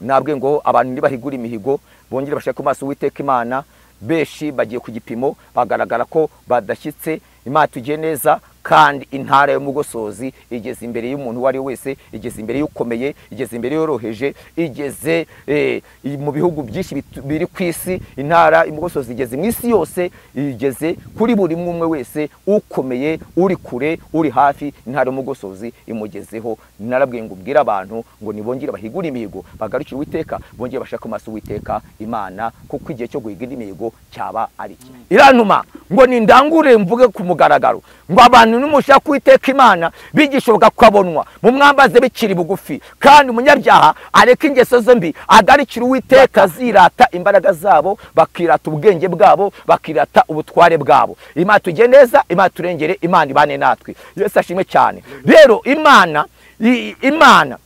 nabwe ngo abantu nibahigura imihigo bongere bashaka amaso Uwiteka Imana beshi bagiye ku gipimo bagaragara ko badashyitse Imana tugiye neza kandi intara yo mugosozi igeze imbere y'umuntu wari wese igeze imbere y'ukomeye igeze imbere yoroheje igeze mu bihugu byinshi biri kwisi intara imugosozi igeze mu isi yose igeze kuri buri umwe wese ukomeye uri kure uri hafi intara yo mugosozi imugezeho narabwiye ngo ubwira abantu ngo nibongire bahigura imihigo bagarukira Uwiteka bongere bashaka amaso Uwiteka Imana kuko igihe cyo guhiga imihigo cyaba ari iki irantuma ngo nindangure mvuge ku mugaragaro ngo abantu n'umushaka Uwiteka Imana bigishoboka kwabonwa mu mwambaze bikiri bugufi kandi umunyabyaha areka ingeso zombi agarikira Uwiteka azirata imbaraga zabo bakirata ubwenge bwabo bakirata ubutware bwabo Imana tugiye neza Imana turengere Imana ibane natwe Yesu ashimwe cyane rero Imana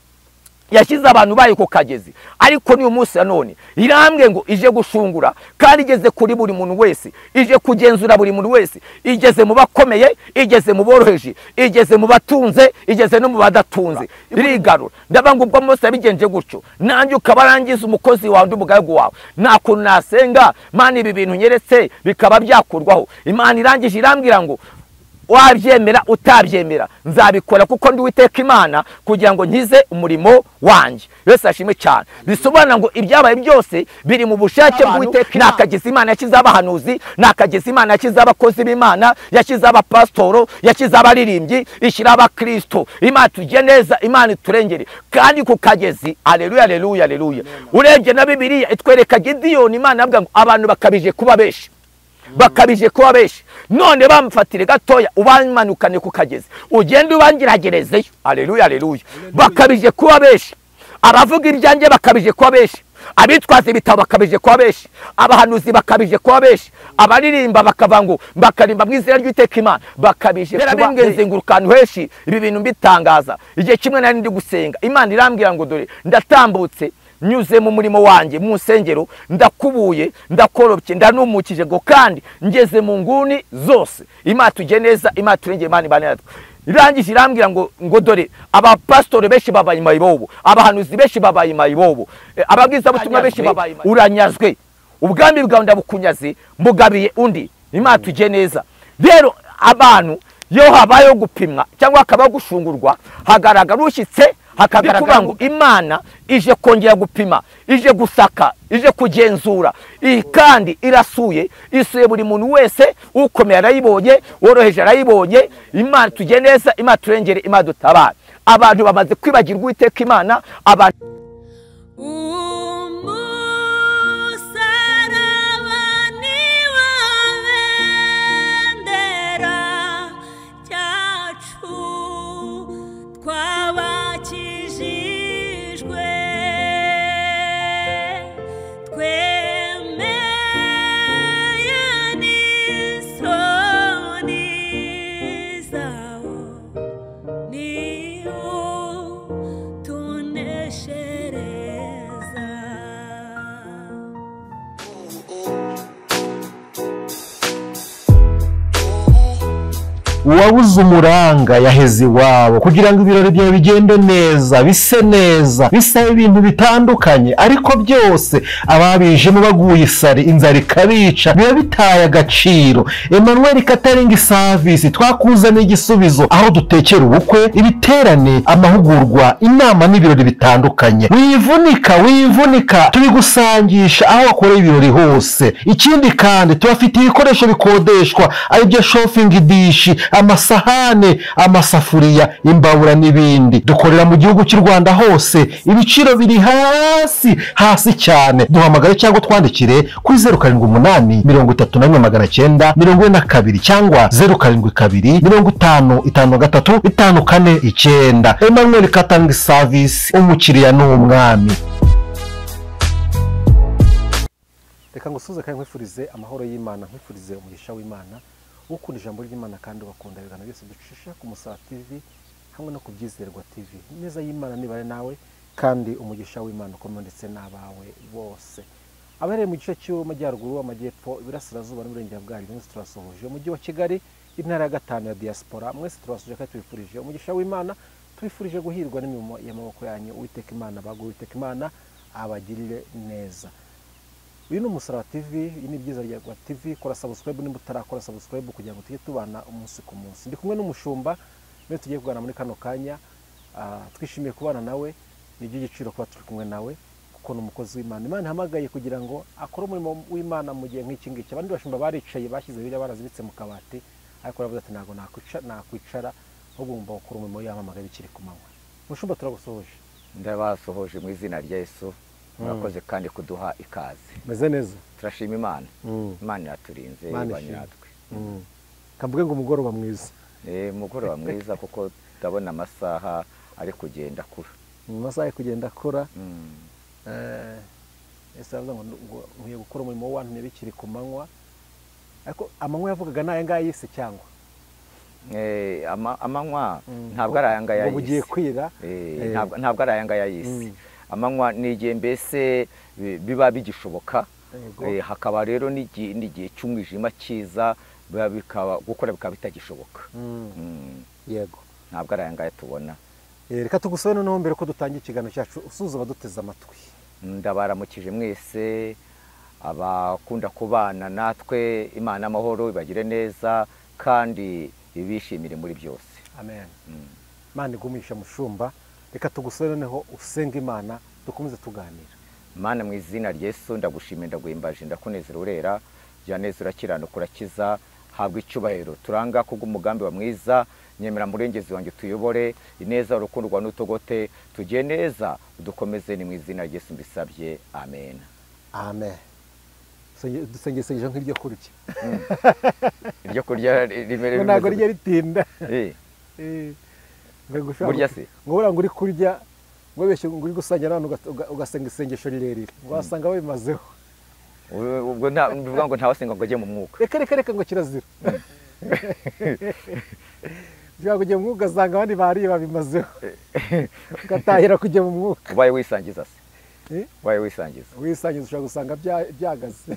yashyize abantu bayo ku kagezi ariko ni umunsi none irambwe ngo ije gushungura kandi igeze kuri buri muntu wese ije kugenzura buri muntu wese igeze mu bakomeye igeze mu boroheje igeze mu batunze igeze no mu badatunze irigarura ndabanga ubwo Mose yabigenje gutyo nanjye ukabarangiza umukozi wawe ndumugago wawe nakuntu nasenga Mana ibi bintu nyeretse bikaba byakurwaho Imana irangije irambwira ngo wabyemera utabyemera nzabikora kuko ndi Uwiteka Imana kugira ngo nkize umurimo wanjye Yesu ashimwe cyane bisobanura ngo ibyabaye byose biri mu bushake bw'Uwiteka nakageze Imana yakize abahanuzi nakageze Imana yakize abakozi b'Imana yakize abapastoro yakize abaririmbyi ishyira abakristo Imana tugiye neza Imana turengere kandi ku kagezi haleluya haleluya haleluya urebye na Bibiliya itwereka Gideyoni Imana avuga ngo abantu bakabije kuba beshi bakabije kuba beshi none bamfatire gatoya ubamanukane ku kagezi ugende ubangiragerezeyo haleluya haleluya bakabije kuba beshi abavuga iryanjye bakabije kuba beshi abitwaza ibitabo bakabije kuba beshi abahanuzi bakabije kuba beshi abaririmba bakavango bakarimba mu izina ry'Uwiteka Imana bakabije kuba ngurukano heshi ibi bintu mbitangaza igihe kimwe nari ndi gusenga Imana irambwira ngo dore ndatambutse nyuze mu murimo wanjye mu nsengero ndakubuye ndakorobye ndanumukije go kandi ngeze mu nguni zose Imana tugiye neza Imana turengeye Imana ibane natwe irangije irambwira ngo dore abapastori benshi babaye Mayibobo abahanuzi benshi babaye Mayibobo ababwiza butumwa benshi babaye uranyazwe ubwami bwawe ndabukunyaze mugabiye undi Imana tugiye neza rero abantu yo habayo gupimwa cyangwa akaba gushungurwa hagaragara ushyitse hakagaragara ngo Imana ije kongera gupima ije gusaka ije kugenzura kandi irasuye isuye buri muntu wese ukomeye arayibonye woroheje arayibonye Imana tugiye neza Imana turengere Imana dutabara abantu bamaze kwibagirwa Uwiteka Imana abantu uwabuze umuranga yaheze iwabo kugira ngo ibirori byawe bigende neza bise neza bisaba ibintu bitandukanye ariko byose ababijemo baguye isari inzara ikabica biba bitaye agaciro Emmanuel Catering Service twakuzaniye igisubizo aho dutekera ubukwe ibiterane amahugurwa inama n'ibirori bitandukanye wivunika tubigusangisha aho wakoreye ibirori hose ikindi kandi tubafite ibikoresho bikodeshwa ari byo shopping dish amasahane amasafuriya imbabura n'ibindi dukorera mu gihugu cy'u Rwanda hose ibiciro biri hasi cyane duhamagare cyangwa twandikire kuri 078 34 942 cyangwa 072 55 53 Emmanuel Catering Service umukiriya n'umwami. Reka ngusuze kandi nkwifurize amahoro y'Imana nkwifurize umugisha w'Imana ukunda ijambo ry'Imana kandi bakunda ibigano byose ducisha ku Musaraba TV hamwe no kubyizerwa TV neza y'Imana nibare nawe kandi umugisha w'Imana ukomeye ndetse n'abawe bose abereye mu gice cy'amajyaruguru amajyepfo ibirasirazuba n'uburengera bwari mwese turasohoje umujyi wa Kigali intara ya 5 ya diaspora mwese turasuje kandi tubifurije umugisha w'Imana tubifurije guhirwa n'imirimo y'amaboko yanyu Uwiteka Imana baguha Uwiteka Imana abagirire neza. Uyu ni Umusaraba TV, iyi ni Ibyiza rya TV. Kora subscribe nimba utarakora subscribe kugira ngo tujye tubana umunsi ku munsi. Ndi kumwe n'umushumba niwe tugiye kugana muri kano kanya. Twishimiye kubana nawe, ni iby'igiciro kuba turi kumwe nawe kuko ni umukozi w'Imana. Imana ihamagaye kugira ngo akore umurimo w'Imana mu gihe nk'iki ngiki. Abandi bashumba baricaye bashyize biriya barazibitse mu kabati, ariko aravuga ati ntabwo nakwicara ahubwo ngomba gukora umurimo w'Imana bikiri ku manywa. Mushumba turagusohoje. Ndabasohoje mu izina rya Yesu. Murakoze kandi kuduha ikaze. Meze neza. Turashima Imana. Imana iraturinze ibanye natwe. Kamvuge ngo umugoroba mwiza. Umugoroba mwiza kuko ndabona amasaha ari kugenda akura. Amasaha ari kugenda akura. Ese avuga ngo nkwiye gukora umurimo w'abantu ntibikiri ku manywa. Ariko amanywa yavugaga n'aya ngaya yise cyangwa amanywa ntabwo ari aya ngaya yise. Bugiye kwira. Ntabwo ari aya ngaya yise. Amanywa ni igihe mbese biba bigishoboka, hakaba rero n'igihe cy'umwijima cyiza gukora bikaba bitagishoboka. Yego, ntabwo ari aya ngaya tubona. Reka tugusobe noneho mbere ko dutangira ikiganiro cyacu usuza abaduteze amatwi. Ndabaramukije mwese abakunda kubana natwe. Imana amahoro ibagire neza kandi ibishimire muri byose. Amen. Imana igumisha mushumba. Reka tugusobe noneho usenga Imana dukomeze tuganira. Mana mu izina rya Yesu ndagushimira ndaguhimbaje ndakunezera urera jya neza urakiranuka urakiza habwa icyubahiro turanga kubw'umugambi wa mwiza nyemera murengezi wanjye tuyobore ineza urukundo rwa nutogote tujye neza udukomeze ni mu izina rya Yesu mbisabye amen. Amen. Dusengesho nk'iryo kurya. Iryo kurya rimere ntabwo rye ritinda. Burya se ngo uri kurya ngo webeshye ngo uri gusangira abantu ugasenga isengesho rirerire ngo wasanga babimazeho. Ubwo bivuga ngo ntawasenga ngo ajye mu mwuka. Reka ngo kirazira. Ushobora kujya mu mwuka ugasanga abandi bariye babimazeho ugatahira kujya mu mwuka. Ubaye wisangiza se? Ubaye wisangiza ushobora gusanga byagaze.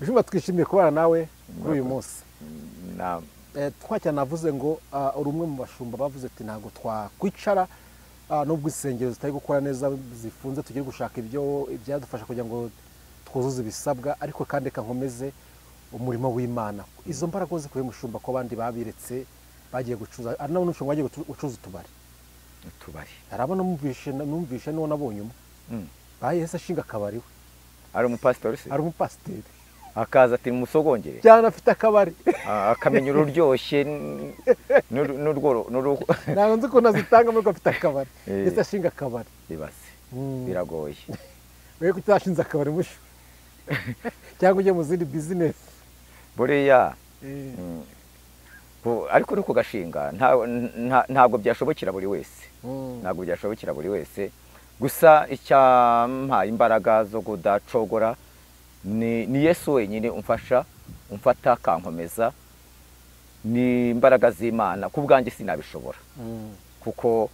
Mushumba twishimiye kubana nawe kuri uyu munsi. Twacya navuze ngo uri umwe mu bashumba bavuze ati ntabwo twakwicara nubwo insengero zitari gukora neza zifunze tugiye gushaka ibyadufasha kugira ngo twuzuze ibisabwa, ariko kandi reka nkomeze umurimo w'Imana. Izo mbaraga zikuye mushumba ko abandi babiretse bagiye gucuza, ari nabo n'umushumba wagiye gucuza utubari. Arabona numvishe n'uwo nabonye umwe bahise ashinga akabari we. Ari umupasiteri se? Ari umupasiteri. Akaza ati musogongere cyane afite akabari akamenya ururyoshye ntabwo nzi ukuntu azitanga muri ko afite akabari ese ashinga akabari ibase biragoye. wewe kutashinze akabari musho cyangwa ujye mu zindi business buriya ariko no kugashinga ntabwo byashobokera buri wese. Gusa icyampa imbaraga zo kudacogora ni Yesu wenyine umfata kankomeza, ni imbaraga z'Imana ku bwanjye sinabishobora kuko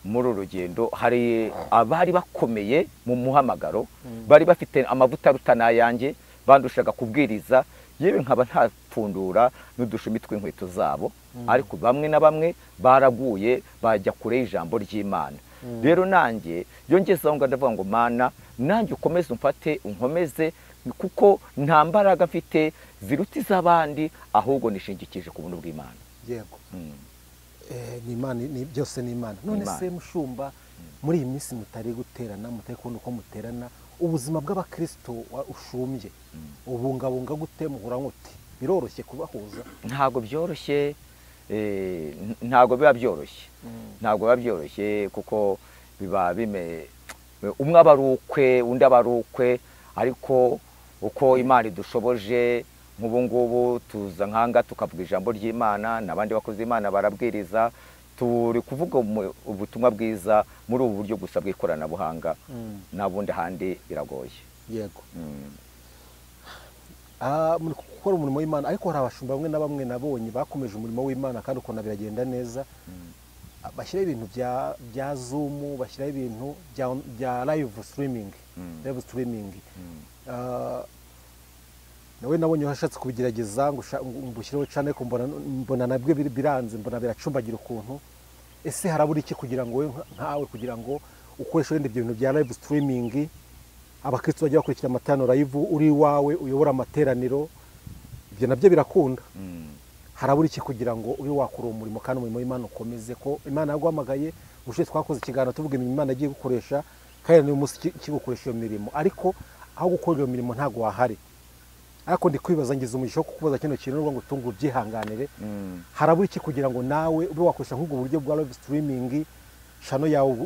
muri urugendo hari abari bakomeye mu muhamagaro bari bafite amavuta rutana yanjye bandushaga kubwiriza yewe nkaba ntapfundura n'udushumi tw'inkweto zabo, ariko bamwe na bamwe baraguye bajya kure y'ijambo ry'Imana. Rero nanjye yongezaho ngo ndavuga ngo Mana nanjye ukomeze umfate unkomeze kuko nta mbaraga mfite ziruta iz'abandi ahubwo nishingikije ku buntu bw'Imana. Yego. Ni Imana, ni byose ni Imana. None se mushumba muri iyi minsi mutari guterana mutari kubona uko muterana ubuzima bw'abakristo ushumbye ubungabunga gute muhura nk'uti biroroshye kubahuza? Ntabwo byoroshye. Ntabwo biba byoroshye kuko biba umwe aba ari ukwe undi aba ari ukwe, ariko uko Imana idushoboje nk'ubu ngubu tuza nkanga tukavuga ijambo ry'Imana n'abandi bakozi Imana barabwiriza turi kuvuga ubutumwa bwiza muri ubu buryo gusa bw'ikoranabuhanga n'abundi handi biragoye. Yego. Muri gukora umurimo w'Imana, ariko hari abashumba bamwe na bamwe nabonye bakomeje umurimo w'Imana kandi ukona biragenda neza, bashyiraho ibintu bya Zoom, bashyiraho ibintu bya live streaming. Nawe nabonye hashatse kubigerageza ngo mbushireho cyane ko mbona nabwo biranze, mbona biracumbagira ukuntu ese harabura iki kugira ngo wowe nkawe kugira ngo ukoreshe wenda ibyo bintu bya live streaming, abakristo bajya bakurikira amateraniro live uri iwawe uyobora amateraniro, ibyo nabyo birakunda. Harabura iki kugira ngo ube wakora umurimo kandi umurimo w'Imana ukomeze, ko Imana yaguhamagaye. Ubushize twakoze ikiganiro tuvuga imirimo Imana agiye gukoresha, kandi n'uyu munsi kigukoresha iyo mirimo, ariko aho gukora iyo mirimo ntago wahari. Ariko ndi kwibaza, ngize umugisha wo kukubaza kino kintu ngo tungu byihanganire. Harabura iki kugira ngo nawe ube wakoresha nk'ubwo buryo bwa live streaming, shano yawe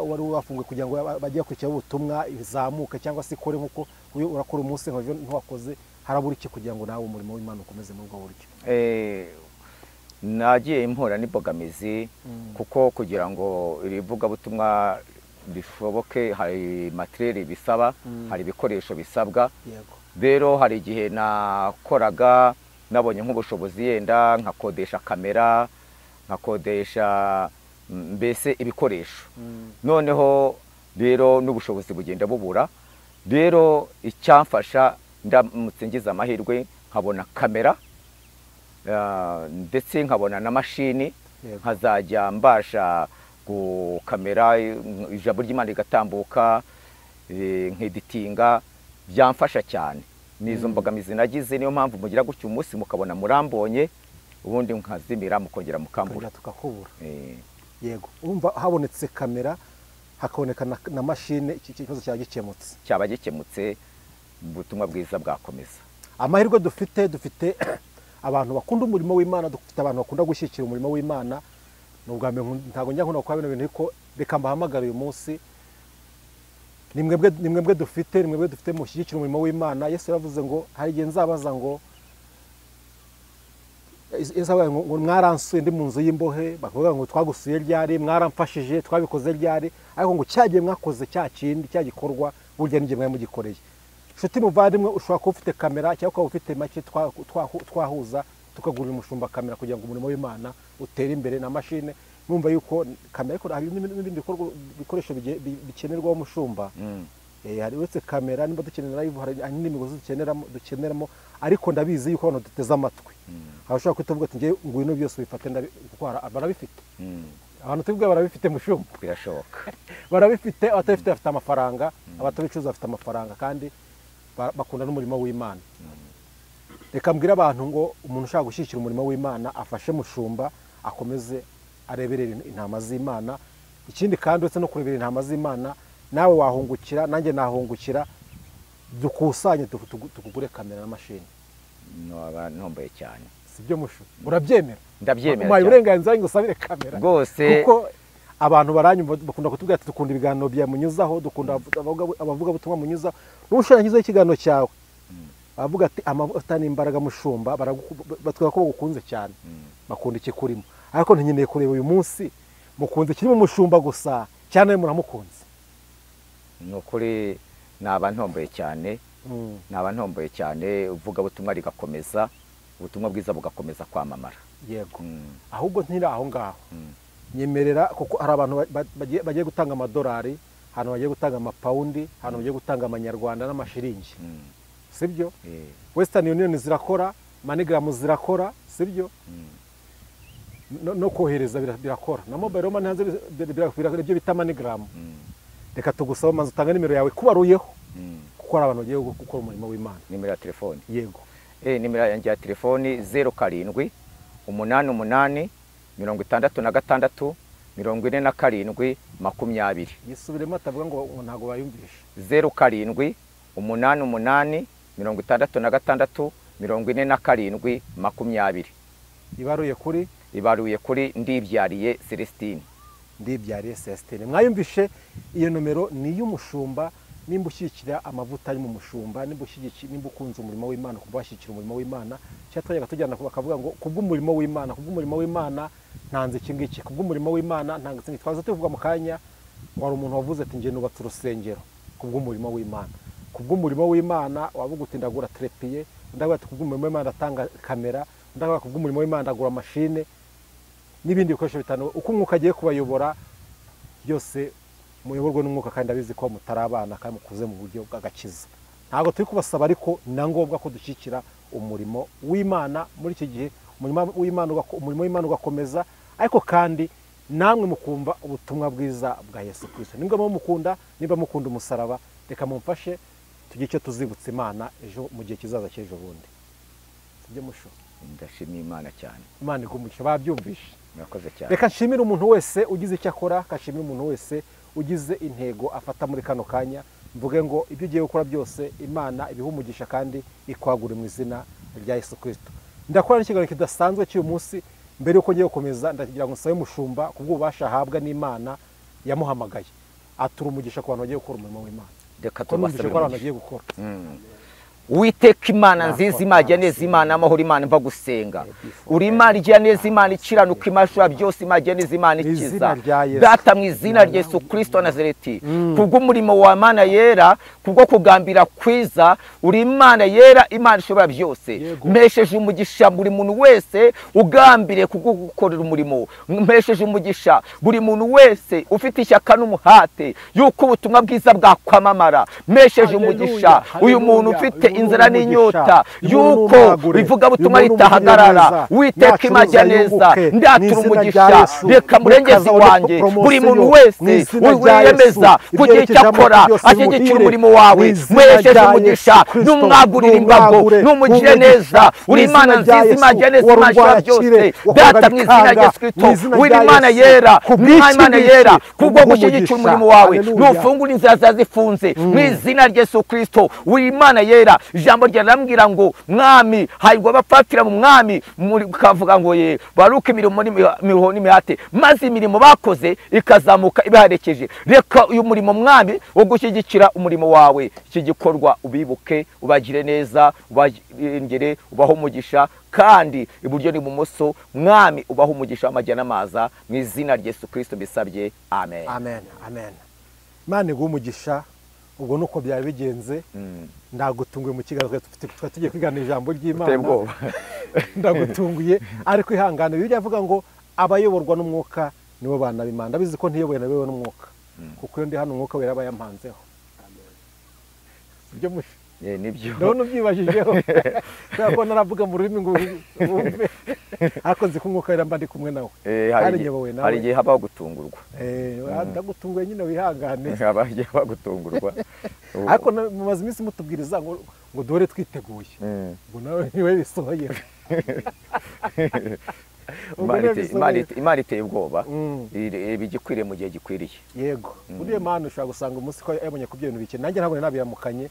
wari wafunguye kugira ngo bajye kurikira ubutumwa izamuke cyangwa se ikore nkuko urakora umunsi nkaje ntiwakoze. Harabura iki kugira ngo nawe umurimo w'Imana ukomeze muri ubwo buryo? Nagiye impora n'imbogamizi, kuko kugira ngo irivuga butumwa bishoboke hari materiel bisaba, hari ibikoresho bisabwa. Rero hari igihe nakoraga nabonye nk'ubushobozi yenda nkakodesha kamera, nkakodesha mbese ibikoresho, noneho rero n'ubushobozi bugenda bubura. Rero icyamfasha ndamutse ngize amahirwe nkabona kamera ndetse nkabona na mashini, nkazajya mbasha gukamera ijambo ry'Imana rigatambuka, nkeditinga, byamfasha cyane. Nizo mbogamizi nagize, niyo mpamvu mugira gutyo umunsi mukabona murambonye, ubundi nkazimira mukongera mukambura tukakubura. Yego, urumva habonetse kamera hakaboneka na mashine, iki kibazo cyaba gikemutse, ubutumwa bwiza bwakomeza. Amahirwe dufite abantu bakunda umurimo w'Imana, dufite abantu bakunda gushyigikira umurimo w'Imana. Nubwa mbere ntago njya nkunda kwa bino bintu, ariko reka mbahamagara uyu munsi. Nimwebwe dufite mushyigikira umurimo w'Imana. Yesu yavuze ngo hari igihe nzabaza ngo ngo mwaransuye ndi mu nzu y'imbohe, bakavuga ngo twagusuye ryari, mwaramfashije, twabikoze ryari, ariko ngo cyagiye mwakoze cya kindi cya gikorwa burya n'ingiye mwamugikoreye. Nshuti muvandimwe, ushobora kuba ufite kamera cyangwa ukaba ufite make, twahuza tukagurira umushumba kamera kugira ngo umurimo w'Imana utere imbere na mashine. Numva yuko kamera, ariko hari n'ibindi bikoresho bikenerwa umushumba. Hari uretse kamera, nimba dukenera live, hari n'imigozi dukeneramo, ariko ndabizi yuko abantu duteze amatwi abashaka kwitavuga ati ngiye ngwino byose bifate ndabitwara, barabifite. Abantu tubwe barabifite mushumba, birashoboka. Barabifite, abatabifite bafite amafaranga, abatabicuza bafite amafaranga, kandi bakunda n'umurimo w'Imana. Reka mbwira abantu ngo umuntu ushaka gushyigikira umurimo w'Imana afashe mushumba, akomeze areberera intama z'Imana. Ikindi kandi uretse no kureberera intama z'Imana, nawe wahungukira, nanjye nahungukira, dukusanye tukugure kamera na mashini. Ntomboye cyane. Sibyo mushu? Urabyemera? Ndabyemera. Umaye uburenganzira ngo usabire kamera. Rwose. Kuko abantu baranyumva bakunda kutubwira ati dukunda ibiganiro bya munyuzaho, dukunda abavuga butumwa munyuza. Nushaka ngize ikiganiro cyawe, avuga ati amavuta n'imbaraga mushumba, batwara ko bagukunze cyane, bakunda ikikurimo. Ariko ntinyene kureba uyu munsi mukunze kirimo mushumba gusa, cyane muramukunze. Nukuri naba ntomboye cyane, uvuga butumwa rigakomeza, ubutumwa bwiza bugakomeza kwamamara. Yego. Ahubwo ntira aho ngaho. Nyemerera, kuko hari abantu bagiye gutanga amadolari, hano bagiye gutanga amapaundi, hano bagiye gutanga amanyarwanda n'amashiringi. Sibyo? Western Union zirakora, MoneyGram zirakora, sibyo? No kohereza birakora. Na mobile money hanze ibyo bita MoneyGram. Reka tugusaba manzi utanga nimero yawe kubaruyeho, kuko ari abantu bagiye gukora umurimo w'Imana. Nimero ya telefone? Yego. Nimero yanjye ya telefone 07 88 66 47 20. Yisubiremo atavuga ngo ntago bayumvishe. 07 88 66 47 20. Ibaruye kuri Ndibyariye Celestine. Ndibyariye Celestine. Mwayumvishe, iyo nomero ni y'umushumba. Nimba ushyigikira amavuta ari mu mushumba, nimba ukunze umurimo w'Imana, kubashyigikira umurimo w'Imana, cyatwaje gatujyana bakavuga ngo kubw'umurimo w'Imana ntanze iki ngiki, kubw'umurimo w'Imana ntanze iki. Twaza tuvuga mu kanya, wari umuntu wavuze ati ngiye nubatse urusengero kubw'umurimo w'Imana. Kubw'umurimo w'Imana wavuga uti ndagura trepiye, ndavuga ati kubw'umurimo w'Imana atanga kamera, ndavuga kubw'umurimo w'Imana ndagura mashine n'ibindi bikoresho bitanu. Uko umwuka agiye kubayobora byose muyoborwe n'umwuka, kandi abizi ko mutarabana kandi mukuze mu buryo bw'agakiza. Ntabwo turi kubasaba, ariko na ngombwa ko dushyikira umurimo w'Imana muri iki gihe. Umurimo w'Imana ugakomeza, ariko kandi namwe mukumva ubutumwa bwiza bwa Yesu Kristo. Niba mukunda umusaraba, reka mumfashe tujye icyo tuzibutsa Imana ejo mu gihe kizaza cy'ejo bundi. Sibyo musho? Ndashimira Imana cyane. Imana igumugisha, babyumvishe. Murakoze cyane. Reka nshimire umuntu wese ugize icyo akora, kashimire umuntu wese ugize intego afata muri kano kanya. Mvuge ngo ibyo ugiye gukora byose Imana ibihumugisha kandi ikwagure mu izina rya Yesu Kristo. Ndakora n'ikiganiro kidasanzwe cy'uyu munsi. Mbere yuko ngiye gukomeza ndagira ngo nsabe Mushumba kubw'ububasha ahabwa n'Imana yamuhamagaye atura umugisha ku bantu bagiye gukora umurimo w'Imana. Reka tubasabire ko abantu bagiye gukora. Uwiteka Imana nziza, Imana neza, Imana amahoro, Imana mva gusenga. Uri Imana ijya neza, Imana ikiranuka, imashura byose, Imana neza, Imana ikiza. Data mu izina rya Yesu Kristo wa Nazareti, kubw'umurimo wa Mana yera, kubwo kugambira kwiza, uri Imana yera, Imana ishobora byose. Mpesheje umugisha buri muntu wese ugambire kubwo gukorera umurimo. Mpesheje umugisha buri muntu wese ufite ishyaka n'umuhate yuko ubutumwa bwiza bwakwamamara. Mpesheje umugisha uyu muntu ufite inzara n'inyota yuko bivuga butumwa ritahagarara. Witeka Imana neza, ndatura umugisha, reka murengezi wanjye buri muntu wese wiyemeza kugira icyo akora ashyigikira umurimo wawe. Mwesheje umugisha n'umwagurira imbago n'umugire neza. Uri Imana nziza, Imana neza, Imana ishobora byose. Data mu izina rya Yesu Kristo, uri Imana yera, Imana yera, kubwo gushyigikira umurimo wawe nufungura inzira zazifunze mu izina rya Yesu Kristo. Uri Imana yera. Ijambo ryarambwira ngo mwami hayigwa bapfapfira mu mwami, kavuga ngo ye baruka imirimo n'imihate, maze imirimo bakoze ikazamuka ibaherekeje. Reka uyu murimo mwami wo gushyigikira umurimo wawe, iki gikorwa ubibuke, ubagire neza, ubagire, ubaho umugisha, kandi iburyo n'ibumoso mwami ubaho umugisha w'amajyana amaza, mu izina rya Yesu Kristo bisabye, amen. Amen, amen. Imana iguhe umugisha. Ubwo nuko byari bigenze. Ndagutunguye mu kiganiro tugiye kwigana ijambo ry'Imana. Ndagutunguye ariko ihangane. Bibiliya ivuga ngo abayoborwa n'umwuka nibo bana b'Imana. Ndabizi ko ntiyoboye nabewe n'umwuka, kuko iyo ndi hano umwuka wera bayampanzeho. Sibyo mushe? Nibyo. None ubyibajijeho. Cyangwa naravuga mu rurimi ngo wumve. Ariko nzi ko umwuka wera mba ndi kumwe nawe. Hari igihe habaho gutungurwa. Ndagutunguye nyine wihangane. Habaho gutungurwa. Ariko mumaze iminsi mutubwiriza ngo duhore twiteguye. Ngo nawe niwe bisohoye. Imana iteye ubwoba, ibigikwiriye mu gihe gikwiriye. Yego. Buriya Imana ushobora gusanga umunsi ko yabonye ku bintu bike. Nanjye ntabwo nabiramukanye,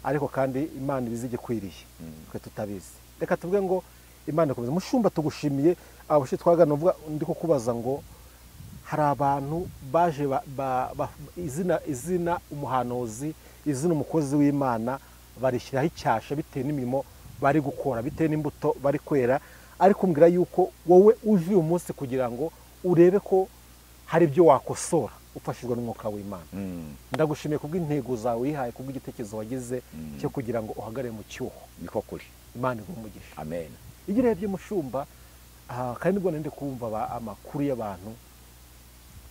ariko kandi Imana ibizi igikwiriye twe tutabizi. Reka tuvuge ngo Imana ikomeze. Mushumba tugushimiye. Abashe twagana uvuga ndi kukubaza ngo hari abantu baje izina umuhanuzi, izina umukozi w'Imana barishyiraho icyasha bitewe n'imirimo bari gukora, bitewe n'imbuto bari kwera, ariko umbwira yuko wowe uje uyu munsi kugira ngo urebe ko hari ibyo wakosora ufashijwe n'umwuka w'Imana. Ndagushimiye kubw'intego zawe wihaye, kubw'igitekerezo wagize cyo kugira ngo uhagarare mu cyuho. Niko kuri. Imana igumugisha. Amen. Iyo urebye Mushumba, kandi nibwo nende kumva amakuru y'abantu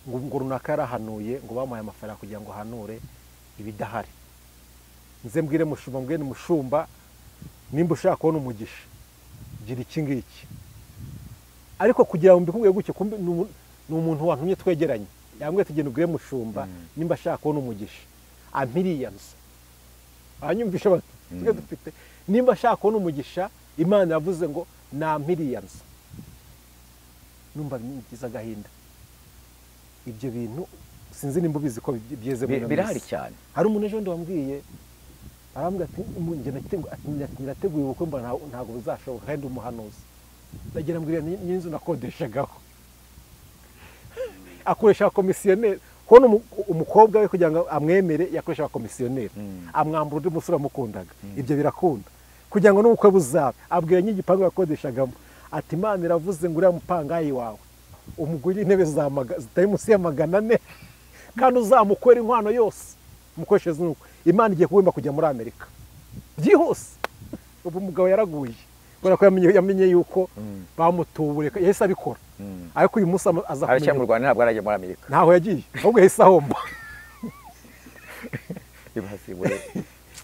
ngo runaka yarahanuye ngo bamuhaye amafaranga kugira ngo hanure ibidahari. Nze mbwire Mushumba, mbwene Mushumba, nimba ushaka kubona umugisha gira iki ngiki. Ariko kugira ngo mbikubwiye gutyo, kumbe ni umuntu wantumye twegeranye, yambwiye tugenda ubwire Mushumba nimba ashaka kubona umugisha ampiriya nzu. Anyumvisha abantu twe dufite, nimba ashaka kubona umugisha Imana yavuze ngo nampiriya nzu. Numva bigize agahinda. Ibyo bintu sinzi nimba ubizi ko byeze birahari cyane. Hari umuntu ejo wambwiye, arambwira ati nirateguye ubukwe mbona ntabwo bizashoboka kandi umuhanuzi. Ndagira mbwira n'inzu nakodeshagaho. Akoresha komisiyoneri. Kubona umukobwa we kugira ngo amwemere yakoresha komisiyoneri. Amwambura undi musore amukundaga. Ibyo birakunda. Kugira ngo n'ubukwe buzabe, abwira n'igipangu yakodeshagamo ati Imana iravuze ngo uriya mupangayi wawe umugurire intebe zitari munsi ya 400 kandi uzamukwera inkwano yose mukoresheje nuko Imana igiye kuwemba kujya muri Amerika byihuse. Ubu umugabo yaraguye kubera ko yamenye yuko bamutubure yahise abikora. Ariko uyu munsi aza kumenya mu Rwanda ntabwo araje muri Amerika, ntaho yagiye ahubwo yahise ahomba.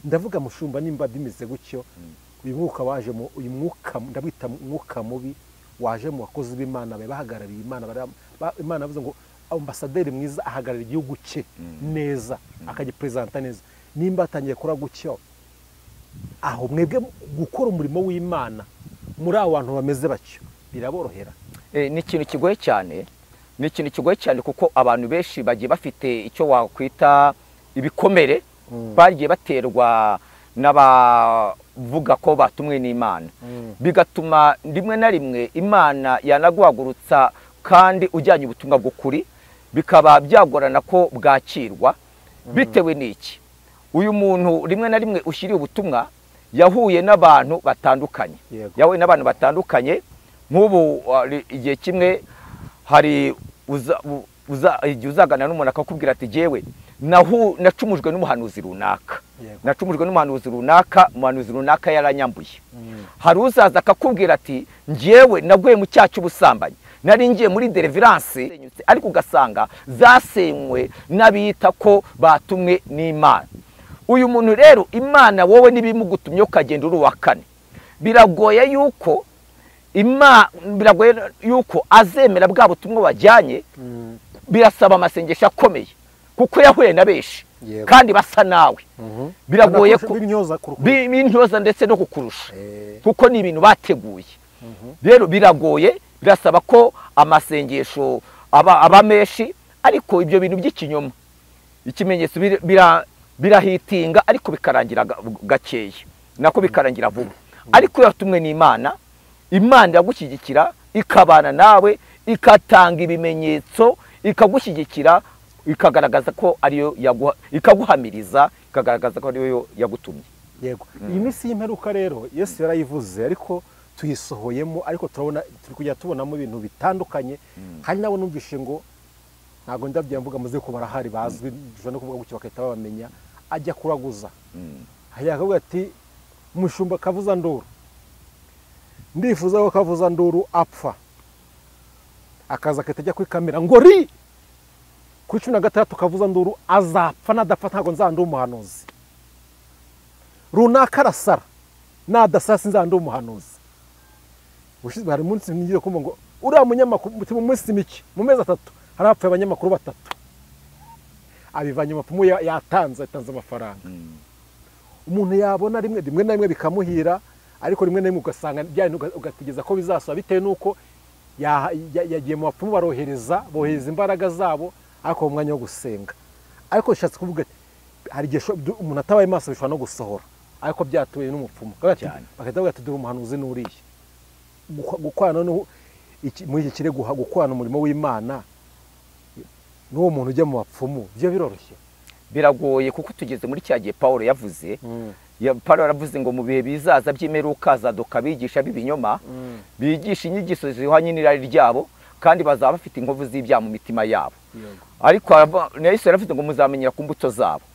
Ndavuga Mushumba, nimba bimeze gutyo, uyu mwuka waje uyu mwuka ndabita mwuka mubi waje mu bakozi b'Imana bahagarariye Imana Imana yavuze ngo ambasaderi mwiza ahagarara igihugu cye neza akagipresenta neza. Nimba atangiye kora gutyo aho mwebwe gukora umurimo w'Imana muri abo bantu bameze batyo biraborohera? Ni ikintu kigoye cyane, ni ikintu kigoye cyane kuko abantu benshi bagiye bafite icyo wakwita ibikomere bagiye baterwa n'abavuga ko batumwe n'Imana, bigatuma rimwe na rimwe Imana yanaguhagurutsa kandi ujyanye ubutumwa bwo kuri bikaba byagorana ko bwakirwa bitewe n'iki. Uyu muntu rimwe na rimwe ushyiriye ubutumwa yahuye n'abantu batandukanye, yahuye n'abantu batandukanye. Nk'ubu igihe kimwe hari uzagana n'umuntu akakubwira ati jewe nacumujwe n'umuhanuzi runaka, nacumujwe n'umuhanuzi runaka, umuhanuzi runaka yaranyambuye. Hari uzaza akakubwira ati njyewe naguye mu cyaha cy'ubusambanyi, nari ngiye muri deliverance, ariko ugasanga zasenywe n'abita ko batumwe n'Imana. Uyu muntu rero Imana wowe nibimugutumye ukagenda uri uwa kane, biragoye yuko azemera bwa butumwa wajyanye. Birasaba amasengesho akomeye kuko yahuye na benshi kandi basa nawe, biragoye b'intyoza ndetse no kukurusha kuko ni ibintu bateguye. Rero biragoye, birasaba ko amasengesho aba menshi, ariko ibyo bintu by'ikinyoma ikimenyetso birahitinga ariko bikarangira gakeya, nako bikarangira vuba. Ariko yatumwe n'Imana, Imana yagushyigikira ikabana nawe, ikatanga ibimenyetso, ikagushyigikira, ikagaragaza ko ariyo ikaguhamiriza, ikagaragaza ko ariyo yagutumye. Yego, iyi minsi y'imperuka rero Yesu yarayivuze, ariko tuyisohoyemo, ariko turabona turi kujya tubonamo ibintu bitandukanye. Hari nabo numvishe ngo ntago ndabya mvuga muze ko barahari bazwi no kuvuga gutyo bakahita babamenya, ajya kuraguza. Akavuga ati umushumba kavuza nduru, ndifuza ko kavuza nduru apfa. Akaza akatajya kuri kamera ngo ri kuri 16 kavuza nduru azapfa, nadapfa ntago nzandu umuhanuzi runaka arasara, nadasasi nzandu umuhanuzi. Bushize hari munsi ngiye kumva ngo uriya munyamakuru mu minsi mike, mu mezi 3 harapfa abanyamakuru 3. Abivanye mapfumu yatanze amafaranga. Umuntu yabona rimwe na rimwe bikamuhira, ariko rimwe na rimwe ugasanga byari ugategeza ko bizasaba bitewe nuko yagiye mu bapfumu bohereza imbaraga zabo, ariko mu mwanya wo gusenga. Ariko shatse kuvuga hari gihe umuntu atabaye maso bishobora no gusohora, ariko byatuye n'umupfumu bakahita ati dore umuhanuzi n'uriye gukwana no muri iki kire gukwana umurimo w'Imana n'uwo muntu ujya mu bapfumu. Byo biroroshye? Biragoye kuko tugeze muri cya gihe Paulo yavuze. Paulo yaravuze ngo mu bihe bizaza by'imperuka zadoka bigisha b'ibinyoma, bigisha inyigisho zihwanye n'irari ryabo, kandi bazaba bafite inkovu z'ibyaha mu mitima yabo. Ariko Yesu yaravuze ngo muzamenyera ku mbuto zabo.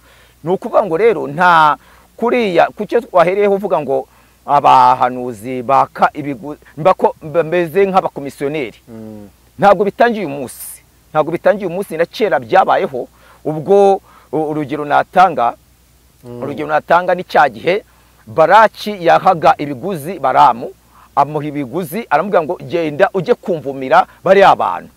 Ni ukuvuga ngo rero nta kuriya kucyo twahereyeho uvuga ngo abahanuzi baka bameze nk'abakomisiyoneri, ntabwo bitangiye umunsi, ntabwo bitangiye umunsi, na kera byabayeho. Ubwo urugero natanga ni cya gihe Baraki yahaga ibiguzi Baramu, amuha ibiguzi, aramubwira ngo genda ujye kumvumira bari abantu,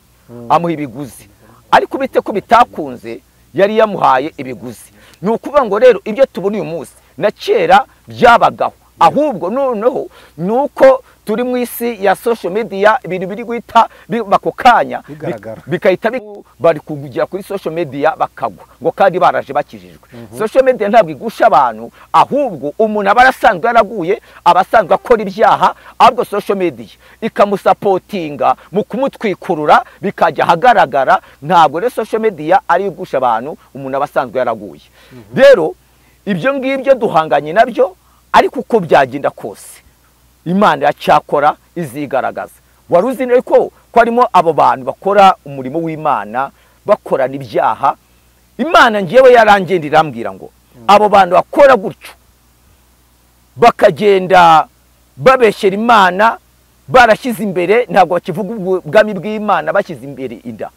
amuha ibiguzi. Ariko bite ko bitakunze, yari yamuhaye ibiguzi. Ni ukuvuga ngo rero ibyo tubona uyu munsi na kera byabagaho, ahubwo noneho nuko turi mu isi ya social media, ibintu biri guhita bako kanya bikahita bari kugira kuri social media bakagwa ngo kandi baraje bakijijwe. Social media ntabwo igusha abantu, ahubwo umuntu abarasanzwe yaraguye, abasanzwe akora ibyaha, ahubwo social media ikamusapotinga mu kumutwikurura bikajya hagaragara. Ntabwo rero social media ari igusha abantu, umuntu abasanzwe yaraguye. Rero ibyo ngibyo duhanganye nabyo, ariko uko byagenda kose Imana yacyakora izigaragaza. Wari uzi ko harimo abo bantu bakora umurimo w'Imana bakorana ibyaha, Imana ngiyewe yarangenda irambwira ngo abo bantu bakora gutyo bakagenda babeshyera Imana, barashyize imbere, ntabwo bakivuga ubwami bw'Imana bashyize imbere inda,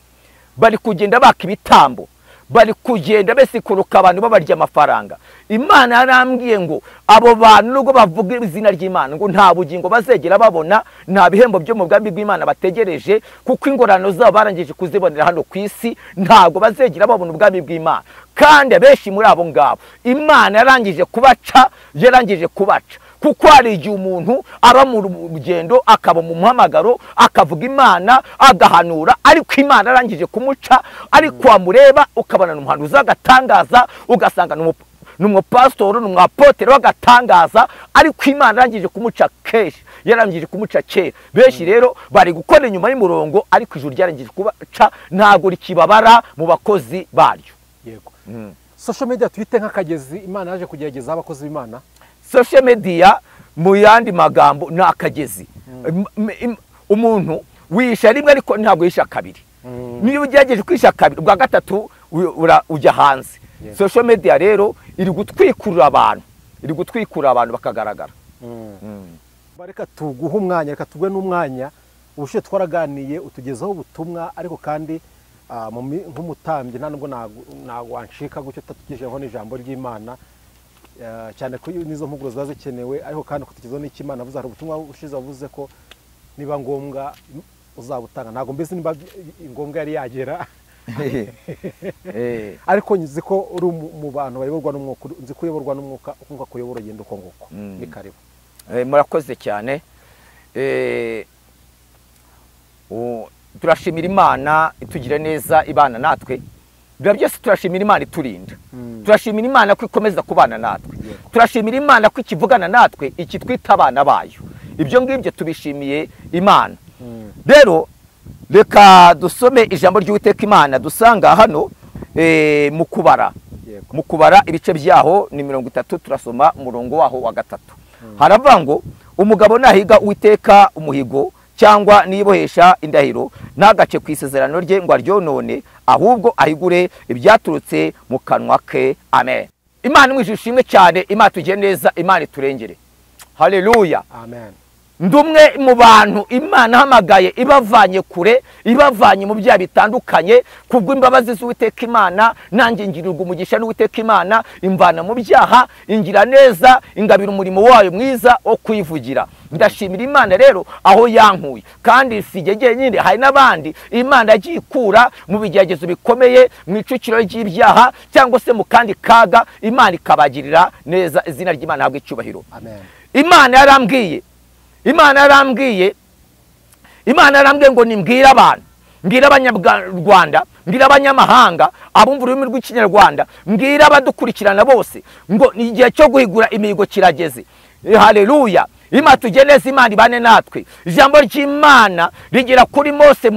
bari kugenda baka ibitambo, bari kugenda besikuruka abantu babarya amafaranga. Imana yarambwiye ngo abo bantu nubwo bavuga izina ry'Imana ngo nta bugingo bazegera babona, nta bihembo byo mu bwami bw'Imana bategereje, kuko ingorano zabo barangije kuzibonera hano ku isi, ntabwo bazegera babona ubwami bw'Imana. Kandi abenshi muri abo ngabo Imana yarangije kubaca, kuko hari igihe umuntu aba mu rugendo akaba mu muhamagaro akavuga Imana agahanura, ariko Imana yarangije kumuca, ariko wamureba ukabona n'umuhanuzi agatangaza, ugasanga n'umupasitoro n'umwapotere wagatangaza, ariko Imana yarangije kumuca keshi, yarangije kumuca kera. Benshi rero bari gukora inyuma y'umurongo, ariko ijuru ryarangije kubaca, ntago rikibabara mu bakozi baryo. Yego. Social media twite nk'akagezi Imana yaje kugerageza abakozi b'Imana. Social media mu yandi magambo ni akagezi. Umuntu wisha rimwe ariko ntabwo yisha kabiri. Niyo ugerageje kwisha kabiri, bwa gatatu ujya hanze. Social media rero iri gutwikurura abantu, bakagaragara. Bareka tuguha umwanya, reka tugwe n'umwanya. Ubushe twaraganiye utugezaho ubutumwa, ariko kandi nk'umutambyi ntabwo wancika gutyo tatugejeho n'ijambo ry'Imana, cyane ko nizo mpuguro ziba zikenewe, ariko kandi kutugezaho n'Imana avuze. Hari ubutumwa ushize avuze ko niba ngombwa uzabutanga, ntabwo mbese niba ngombwa yari yagera. Ariko nzi ko uri mu bantu bayoborwa n'umwuka, nzi ko uyoborwa n'umwuka, ukumva kuyobora ugenda uko nguko. Ni karibu. Murakoze cyane. Turashimira Imana itugire neza, ibana natwe. Biba byose turashimira Imana iturinda. Turashimira Imana ko ikomeza kubana natwe. Turashimira Imana ko ikivugana natwe, ikitwita abana bayo. Ibyo ngibyo tubishimiye Imana. Rero reka dusome ijambo ry'Uwiteka Imana dusanga hano mu kubara ibice byaho ni 30, turasoma umurongo waho wa 3. Haravuga ngo umugabo nahiga Uwiteka umuhigo cyangwa nibohesha indahiro, ntagace ku isezerano rye ngo aryonone, ahubwo ahigure ibyaturutse mu kanwa ke. Amen. Imana mwishimwe cyane, Imana tugire neza, Imana iturengere. Haleluya. Amen. Ndumwe mu bantu Imana hamagaye ibavanye kure, ibavanye mu byaha bitandukanye, kubwo imbabazi z'Uwiteka Imana. Nanjye ngirirwa umugisha n'Uwiteka Imana, imvana mu byaha, ingira neza, ingabira umurimo wayo mwiza wo kwivugira. Ndashimira Imana rero aho yankuye, kandi sijye nyine, hari n'abandi Imana yagiye ikura mu bigeragezo bikomeye, mu icukiro ry'ibyaha cyangwa se mu kandi kaga, Imana ikabagirira neza. Izina ry'Imana habwe icyubahiro. Amen. Imana yarambwiye ngo nimbwira abantu, mbwira abanyarwanda, mbwira abanyamahanga, abumva ururimi rw'Ikinyarwanda, mbwira abadukurikirana bose ngo ni igihe cyo guhigura imihigo kirageze. Haleluya. Imana tugire neza, Imana ibane natwe. Ijambo ry'Imana rigera kuri Mose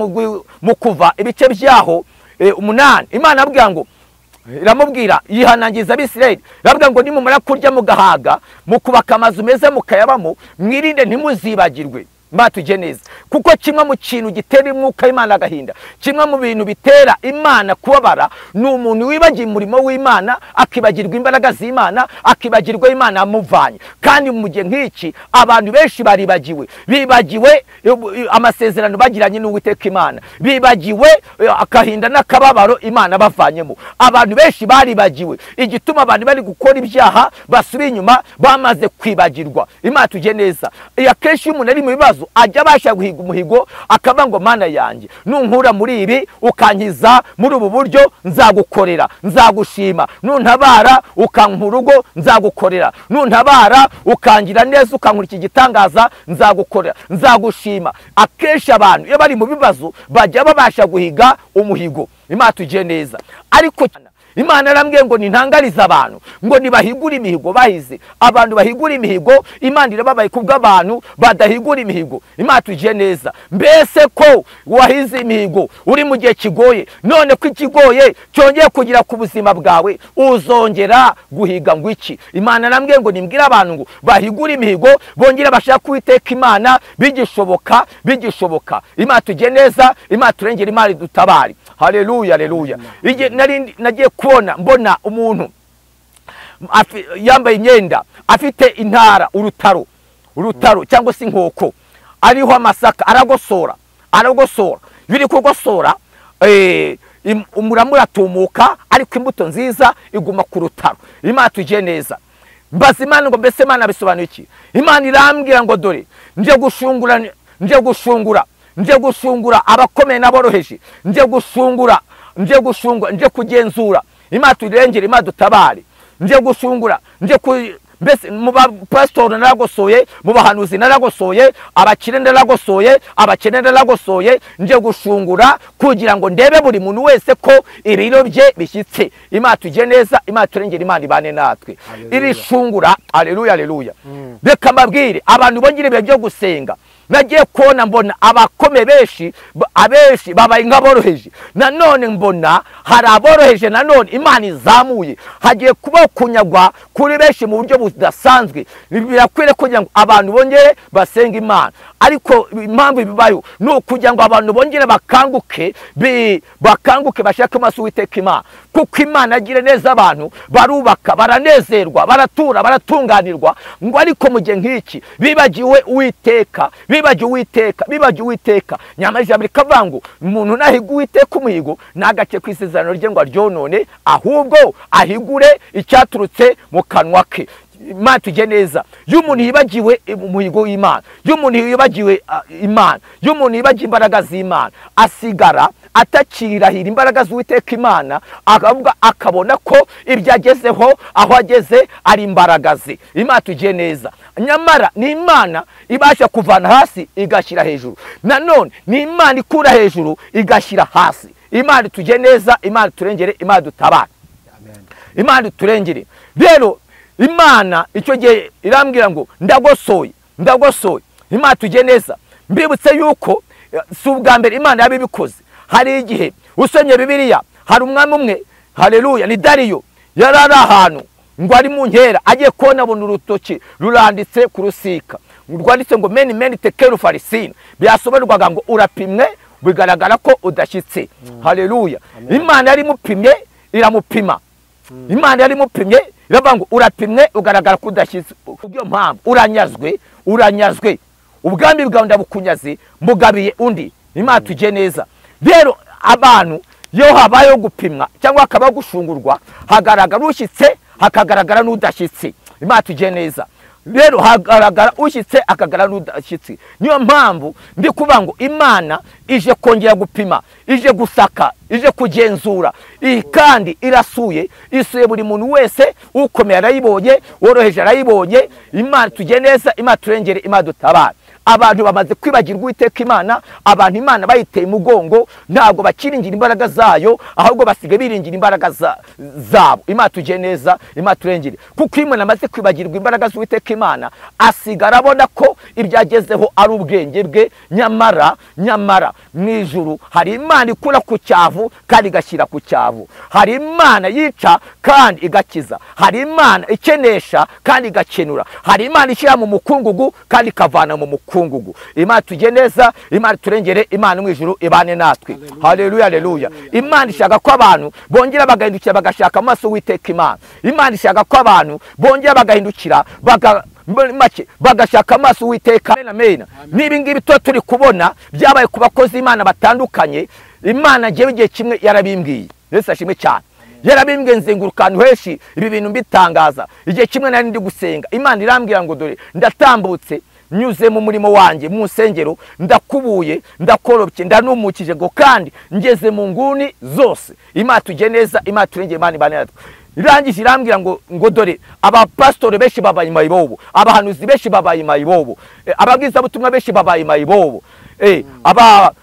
mu kuva ibice byaho 8. Imana abwira ngo, iramubwira yihanangiza Abisirayeli, irabwira ngo nimumara kurya mugahaga, mukubaka amazu meza mukayabamo, mwirinde ntimuzibagirwe. Imana tugire neza, kuko kimwe mu kintu gitera umwuka w'Imana agahinda, kimwe mu bintu bitera Imana kubabara, ni umuntu wibagiye umurimo w'Imana, akibagirwa imbaraga z'Imana, akibagirwa Imana yamuvanye. Kandi mu gihe nk'iki abantu benshi bibagiwe amasezerano bagiranye n'Uwiteka Imana, bibagiwe akahinda n'akababaro Imana bavanyemo. Abantu benshi baribagiwe, igituma abantu bari gukora ibyaha basubira inyuma, bamaze kwibagirwa. Imana tugire neza. Akenshi umuntu ari mu bibazo ajya abasha guhiga umuhigo, akavuga ngo Mana yanjye, nunkura muri ibi ukankiza muri ubu buryo, nzagukorera, nzagushima. Nuntabara ukanka urugo, nzagukorera. Nuntabara ukangira neza, ukankura iki gitangaza, nzagukorera, nzagushima. Akenshi abantu iyo bari mu bibazo bajya babasha guhiga umuhigo. Imana tugire neza. Ariko Imana yarambwiye ngo nintangariza abantu ngo nibahigura imihigo bahize. Abantu bahigura imihigo, Imana irababaye kubw'abantu badahigura imihigo. Imana tugire neza. Mbese ko wahize imihigo uri mu gihe kigoye, none ko ikigoye cyongeye kugira ku buzima bwawe, uzongera guhiga ngo iki? Imana yarambwiye ngo nimbwira abantu ngo bahigura imihigo, bongera bashaka Uwiteka Imana bigishoboka. Imana tugire neza, Imana turengere, Imana idutabare. Haleluya, haleluya. Nagiye kubona mbona umuntu yambaye imyenda, afite intara, urutaro cyangwa se inkoko, ariho amasaka, aragosora. Biri kugosora, umurama uratumuka ariko imbuto nziza iguma ku rutaro. Imana tugiye neza. Mbaza Imana ngo mbese Imana bisobanuye iki? Imana irambwira ngo dore nje gushungura abakomeye n'aboroheje, nje kugenzura. Imana turengere, Imana dutabare. Nje gushungura, mbese mu bapasitori naragosoye, mu bahanuzi naragosoye, abakire naragosoye, abakene naragosoye. Nje gushungura kugira ngo ndebe buri muntu wese ko ibiro bye bishyitse. Imana tugiye neza, Imana turengere, Imana ibane natwe. Iri shungura, haleluya haleluya. Reka mbabwire abantu bongire ibihe byo gusenga. Nagiye kubona mbona abakome abenshi babaye nk'aboroheje. Nanone mbona hari aboroheje nanone Imana izamuye. Hagiye kuba kunyagwa kuri benshi mu buryo budasanzwe. Birakwiriye kugira ngo abantu bongere basenga Imana. Ariko impamvu bibayo ni ukugira ngo abantu bongere bakanguke bashake amaso Uwiteka Imana. Kuko Imana agira neza abantu, barubaka, baranezerwa, baratura, baratunganirwa. Ngo ariko mu gihe nk'iki bibagiwe Uwiteka, bibagiwe Uwiteka. Nyamara ijambo rikavuga ngo umuntu nahiga Uwiteka umuhigo ntagace ku isezerano rye ngo aryonone, ahubwo ahigure icyaturutse mu kanwa ke. Imana tugiye neza. Iyo umuntu yibagiwe umuhigo w'Imana, iyo umuntu yibagiwe Imana, iyo umuntu yibagiwe imbaraga z'Imana, asigara atakirahira imbaraga z'Uwiteka Imana, akabona ko ibyo agezeho, aho ageze ari imbaraga ze. Imana tugiye neza. Nyamara ni Imana ibasha kuvana hasi igashyira hejuru. Nanone ni Imana ikura hejuru igashyira hasi. Imana tugiye neza, Imana turengere, Imana dutabara. Imana turengere. Rero Imana icyo gihe irambwira ngo ndagosoye. Imana tugiye neza. Mbibutse yuko si ubwa mbere Imana yabibikoze. Hari igihe usomye Bibiliya, hari umwami umwe, haleluya, ni Dariyo, yari ari ahantu ngo ari mu nkera, agiye kubona abona urutoki ruranditse ku rusika, rwanditse ngo meni tekeru farisine. Byasobanurwaga ngo urapimwe, bigaragara ko udashyitse. Haleluya. Imana yari imupimye, iramupima. Imana yari imupimye, iravuga ngo urapimwe, ugaragara ko udashyitse. Kubyo mpamvu uranyazwe. Ubwami bwawe ndabukunyaze, mugabiye undi. Imana tugiye neza. Rero abantu iyo habayeho gupimwa cyangwa hakaba gushungurwa, hagaragara ushyitse, hakagaragara n'udashyitse. Imana tugiye neza. Rero hagaragara ushyitse, akagaragara n'udashyitse. Niyo mpamvu ndi kuvuga ngo Imana ije kongera gupima, ije gusaka, ije kugenzura, kandi isuye buri muntu wese. Ukomeye arayibonye, woroheje arayibonye. Imana tugiye neza, Imana turengere, Imana dutabara. Abantu bamaze kwibagirwa Uwiteka Imana, abantu Imana bayiteye umugongo, ntabwo bakiringira imbaraga zayo, ahubwo basigaye biringira imbaraga zabo. Imana tugiye neza, Imana turengere. Kuko iyo umuntu amaze kwibagirwa imbaraga z'Uwiteka Imana, asigara abona ko ibyagezeho ari ubwenge bwe. Nyamara mu ijuru hari Imana ikura ku cyavu kandi igashyira ku cyavu. Hari Imana yica kandi igakiza. Hari Imana ikenesha kandi igakenura. Hari Imana ishyira mu mukungugu kandi ikavana mu mukungugu. Imana tugiye neza, Imana turengere, Imana mu ijuru ibane natwe. Haleluya haleluya. Imana ishaka ko abantu bongera bagahindukira bagashaka amaso Uwiteka Imana. Imana ishaka ko abantu bongera bagahindukira bagashaka amaso Uwiteka. Amen. Nibi ngibi turi kubona byabaye ku bakozi Imana batandukanye. Imana ngiye igihe kimwe yarabimbwiye. Yesu ashimwe cyane. Yarabimbwiye nzenguruka ahantu henshi ibi bintu mbitangaza. Igihe kimwe nari ndi gusenga, Imana irambwira ngo dore ndatambutse, nyuze mu murimo wanjye mu nsengero, ndakubuye, ndakorobye, ndanumukije ngo kandi ngeze mu nguni zose. Imana tugiye neza, Imana turengere, Imana ibane natwe. Irangije irambwira ngo dore abapastori benshi babaye Mayibobo, abahanuzi benshi babaye Mayibobo, ababwiza butumwa benshi babaye Mayibobo,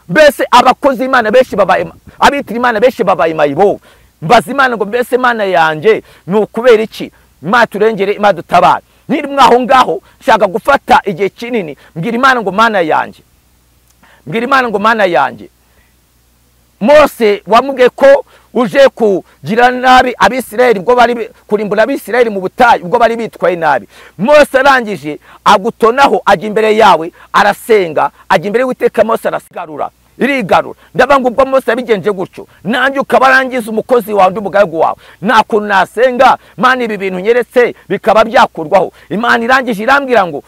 mbese abakozi Imana benshi babaye, abitira Imana benshi babaye Mayibobo. Mbaza Imana ngo mbese Imana yanjye ni ukubera iki? Imana turengere, Imana dutabara. Niri mwaho ngaho nshaka gufata igihe kinini mbwira Imana ngo Mana yanjye, Mose wamubwiye ko uje kugira nabi Abisirayeli, ubwo bari kurimbura Abisirayeli mu butayu, ubwo bari bitwaye nabi. Mose arangije agutonaho, ajya imbere yawe arasenga, ajya imbere y'Uwiteka. Mose arasigarura, irigarura. Ndabanga ubwo Mose yabigenje gutyo, nanjye ukaba arangiza umukozi wawe, undi umugaragu wawe. Nta kuntu nasenga Mana ibi bintu nyeretse bikaba byakurwaho. Imana irangije irambwira ngo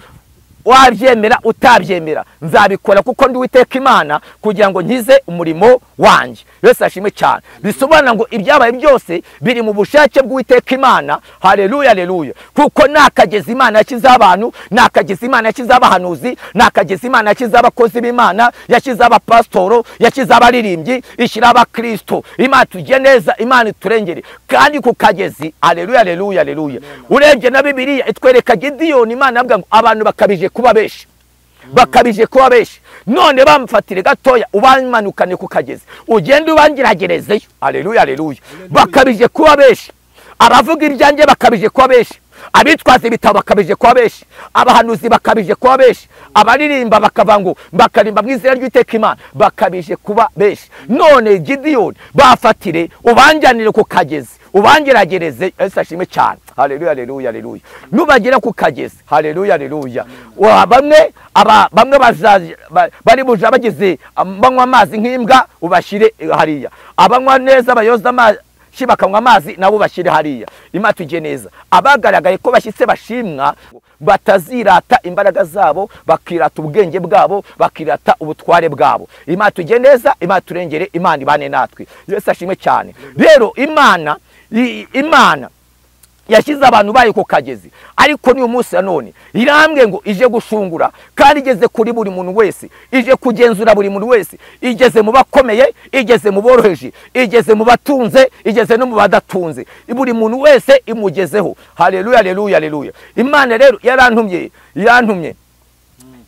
wabyemera utabyemera nzabikora kuko ndi Uwiteka Imana kugira ngo nkize umurimo wanjye. Yesu ashimwe cyane. Bisobanura ngo ibyabaye byose biri mu bushake bw'Uwiteka Imana. Haleluya haleluya. Kuko nakageza Imana yakize abantu, nakageza Imana yakize abahanuzi, nakageza Imana yakize abakozi b'Imana, yakize abapastoro, yakize abaririmbyi, ishyira abakristo. Imana tujye neza, Imana iturengere kandi kukagezi. Haleluya haleluya haleluya. Urebye na Bibiliya itwereka Gideyoni, Imana avuga ngo abantu bakabije kuba benshi, bakabije kuba benshi, none bamufatire gatoya ubamanukane ku kagezi ugende ubangiragerezeyo. Haleluya haleluya. Bakabije kuba benshi, abavuga ibyanjye bakabije kuba benshi, abitwaza ibitabo bakabije kuba benshi, abahanuzi bakabije kuba benshi, abaririmba bakavuga ngo bakarimba mu izina ry'Uwiteka Imana bakabije kuba benshi. None Gideyoni bafatire ubanjanire ku kagezi ubangiragereze. Yesu ashimwe cyane. Haleluya haleluya haleluya. Nubagera ku kagezi. Haleluya haleluya. Bamwe bari buja bagize banywa amazi nk'imbwa ubashire hariya, abanywa neza bayoza amazi bakanywa amazi nabo bashyire hariya. Imana tujye neza. Abagaragaye ko bashyitse bashimwa batazirata imbaraga zabo, bakirata ubwenge bwabo, bakirata ubutware bwabo. Imana tujye neza, Imana turengere, Imana ibane natwe. Yesu ashimwe cyane. Rero Imana yashyize abantu bayo ku kagezi, ariko ni umunsi none irambwe ngo ije gushungura kandi igeze kuri buri muntu wese, ije kugenzura buri muntu wese, igeze mu bakomeye, igeze mu boroheje, igeze mu batunze, igeze no mu badatunze, buri muntu wese imugezeho. Haleluya haleluya haleluya. Imana rero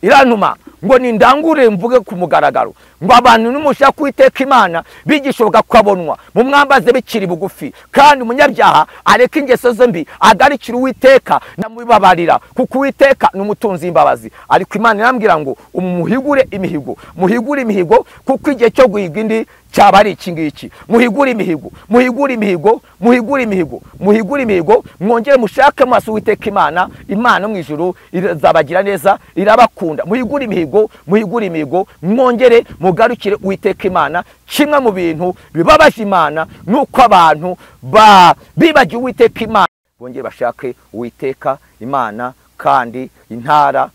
irantuma ngo nindangure mvuge ku mugaragaro ngo abantu n'umushaka Uwiteka Imana bigishoboka kwabonwa mu mwambaze bikiri bugufi, kandi umunyabyaha areka ingeso ze mbi agarikira Uwiteka namubabarira, kuko Uwiteka ni umutunzi w'imbabazi. Ariko Imana irambwira ngo umuhigure imihigo, muhigure imihigo, kuko igihe cyo guhiga indi cyaba ari iki ngiki. Muhigure imihigo, muhigure imihigo, muhigure imihigo, muhigure imihigo, mwongere mushake amaso Uwiteka Imana. Imana mu ijuru izabagira neza, irabakunda. Muhigure imihigo, muhigure imihigo, mwongere mugarukire Uwiteka Imana. Kimwe mu bintu bibabaje Imana nuko abantu bibagiye Uwiteka Imana bongere bashake Uwiteka Imana. Kandi intara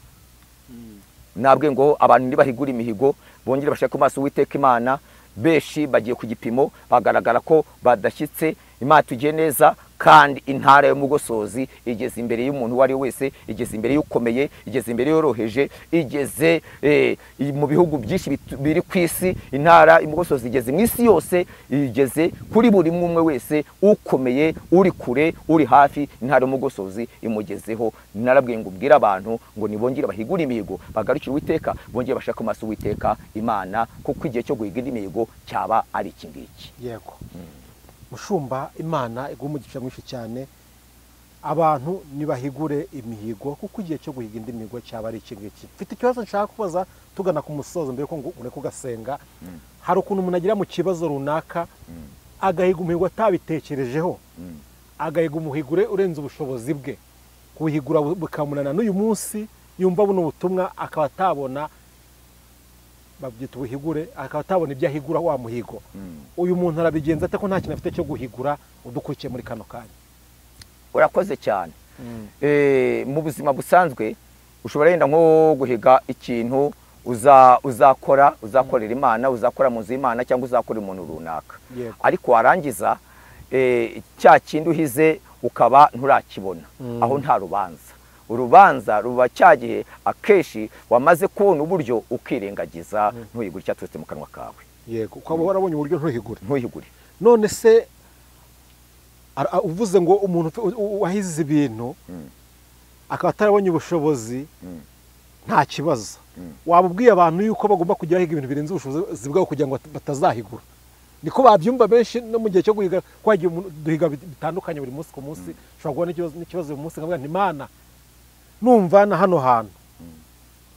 nabwe ngo abantu ntibahigure imihigo bongere bashake amaso Uwiteka Imana. Beshi bagiye ku gipimo bagaragara ko badashyitse. Imana tujye neza, kandi intara yo mugosozi igeze imbere y'umuntu wari wese, igeze imbere y'ukomeye, igeze imbere yoroheje, igeze mu bihugu byinshi biri ku isi. Intara y'umugosozi igeze mu isi yose, igeze kuri buri umwe wese, ukomeye, uri kure, uri hafi. Intara y'umugosozi imugezeho. Narabwiye ngo ubwire abantu ngo nibongere bahigure imihigo, bagarukire Uwiteka, bongere bashaka amaso Uwiteka Imana, kuko igihe cyo guhiga imihigo cyaba ari iki ngiki. Yego. Mushumba, Imana igumugisha mwinshi cyane. Abantu nibahigure imihigo, kuko igihe cyo guhiga indi mihigo cyaba ari iki ngiki. Mfite ikibazo nshaka kubaza tugana ku musozo mbere ko ure kugasenga. Hari ukuntu umuntu agira mu kibazo runaka agahiga umuhigo atabitekerejeho, agahiga umuhigure urenze ubushobozi bwe, kuhigura bukamunana n'uyu munsi yumva buno butumwa akaba atabona, babyita ubuhigure, akaba atabona ibyo ahigura wa muhigo. Uyu muntu arabigenza ate ko nta kintu afite cyo guhigura? Udukurikiye muri kano kanya. Urakoze cyane. Mu buzima busanzwe ushobora yenda nko guhiga ikintu uzakorera Imana, uzakora mu nzu y'Imana, cyangwa uzakorera umuntu runaka. Ariko warangiza cya kintu uhize ukaba nturakibona, aho nta rubanza. Urubanza ruba cyagihe akeshi wamaze kubona uburyo ukirengagiza ntuhigure cyaturutse mu kanwa kawe. Yego, ukaba warabonye uburyo ntuhigure. None se uvuze ngo umuntu wahize ibintu akaba atarabonye ubushobozi, nta kibazo. Waba ubwiye abantu yuko bagomba kujya bahiga ibintu birenze ubushobozi bwabo kugira ngo batazahigura? Niko babyumva benshi no mu gihe cyo guhiga, kwagiye duhiga bitandukanye buri munsi ku munsi. Ushobora guhura n'ikibazo uyu munsi nkavuga nti Imana, numva na hano hantu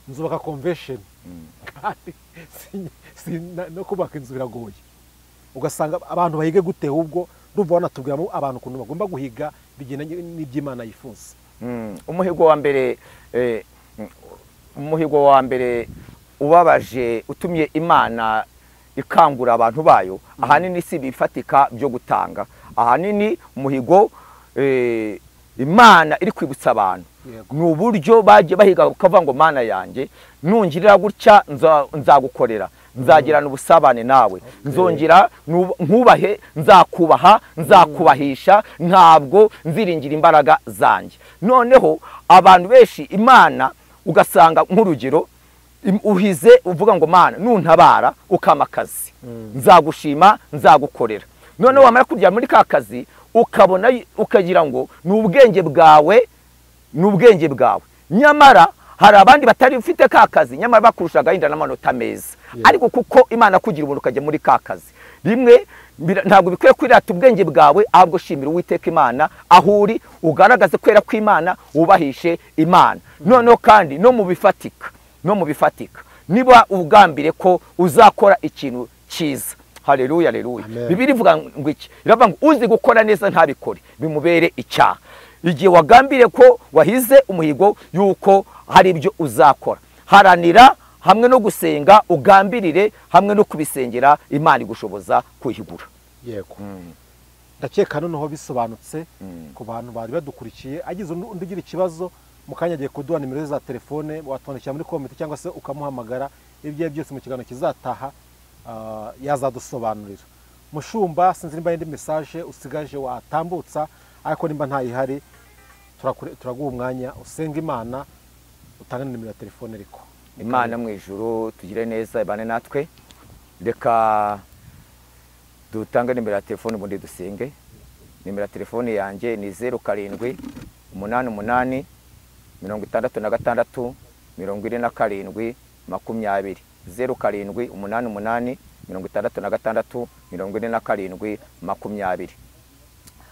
nzubaka convention, no kubaka inzu biragoye. Ugasanga abantu bahige gute? Ubwo ndumva banatubwiramo abantu ukuntu bagomba guhiga bigendanye n'iby'Imana yifuza. Umuhigo wa mbere ubabaje utumye Imana ikangura abantu bayo, ahanini si bifatika byo gutanga. Ahanini umuhigo Imana iri kwibutsa abantu Yego. ni uburyo bagiye bahiga ukavuga ngo mana yanjye nungirira gutya nzagukorera, nzagirana ubusabane nawe, nzongera nkubahe, nzakubaha, nzakubahisha, ntabwo nziringira imbaraga zanjye. Noneho abantu benshi Imana ugasanga nk'urugero uhize uvuga ngo mana nuntabara ukama akazi, nzagushima, nzagukorera. Noneho wamara kujya muri ka kazi ukabona ukagira ngo ni ubwenge bwawe, ni ubwenge bwawe, nyamara hari abandi batari ufite ka kazi nyamara bakurusha gahinda n'amanota meza. Ariko kuko Imana kugira umuntu ukajya muri ka kazi rimwe, ntabwo bikwiye kwirata ubwenge bwawe, ahubwo shimira Uwiteka Imana aho uri, ugaragaze kwera kw'Imana, wubahishe Imana. Noneho kandi no mu bifatika niba ugambire ko uzakora ikintu cyiza. Haleluya, haleluya. Bibiri ivuga ngo iki? Iravuga ngo uzi gukora neza ntabikore bimubere icyaha. Igihe wagambire ko wahize umuhigo yuko hari ibyo uzakora, haranira hamwe no gusenga, ugambirire hamwe no kubisengera, Imana igushoboza kuhigura. Yego. Ndakeka noneho bisobanutse ku bantu bari badukurikiye. Agize undi ugira ikibazo mu kanya agiye kuduha nimero za telefone, watwandikira muri comment cyangwa se ukamuhamagara. Ibyo byose mu kiganiro kizataha yazadusobanurira. Mushumba, sinzi nimba indi message usigaje watambutsa, ariko nimba ntayihari turaguha umwanya usenga Imana, utanga nimero ya telefone. Ariko Imana mu ijuru tugire neza, ibane natwe. Reka dutanga nimero ya telefone ubundi dusenge. Nimero ya telefone yanjye ni 0788 66 46 47 20. 0788 66 47 20.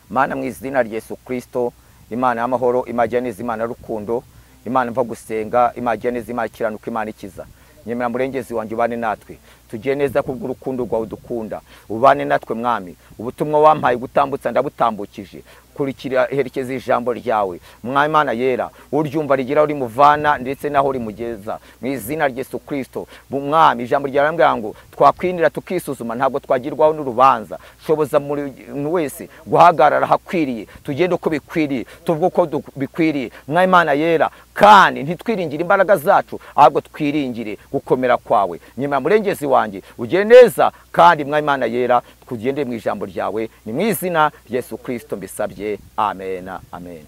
Mana mu izina rya Yesu Kristo, Imana y'amahoro, imajyaniza, Imana rukundo, Imana mva gusenga, imajyaniza, Imana kiranuka, Imana ikiza. Nyemera murengezi wanjye ubane natwe, tugiye neza kubw'urukundo rwawe dukunda, ubane natwe Mwami. Ubutumwa wampaye gutambutsa ndabutambukije, kurikira herekeza ijambo ryawe Mwami Imana yera, uryumva rigira uri muvana ndetse naho uri mugeza, mu izina rya Yesu Kristo. Mwami ijambo ryawe ngo twakwinira tukisuzuma, ntabwo twagirwaho n'urubanza. Shoboza muri wese guhagarara hakwiriye, tugende uko bikwiriye, tuvuge uko bikwiriye Mwami Imana yera, kandi ntitwiringire imbaraga zacu, ahubwo twiringire gukomera kwawe. Nyuma murengezi wanjye ugiye neza, kandi Mwami Imana yera kugende mu ijambo ryawe, ni mu izina rya Yesu Kristo mbisabye, amen, amen.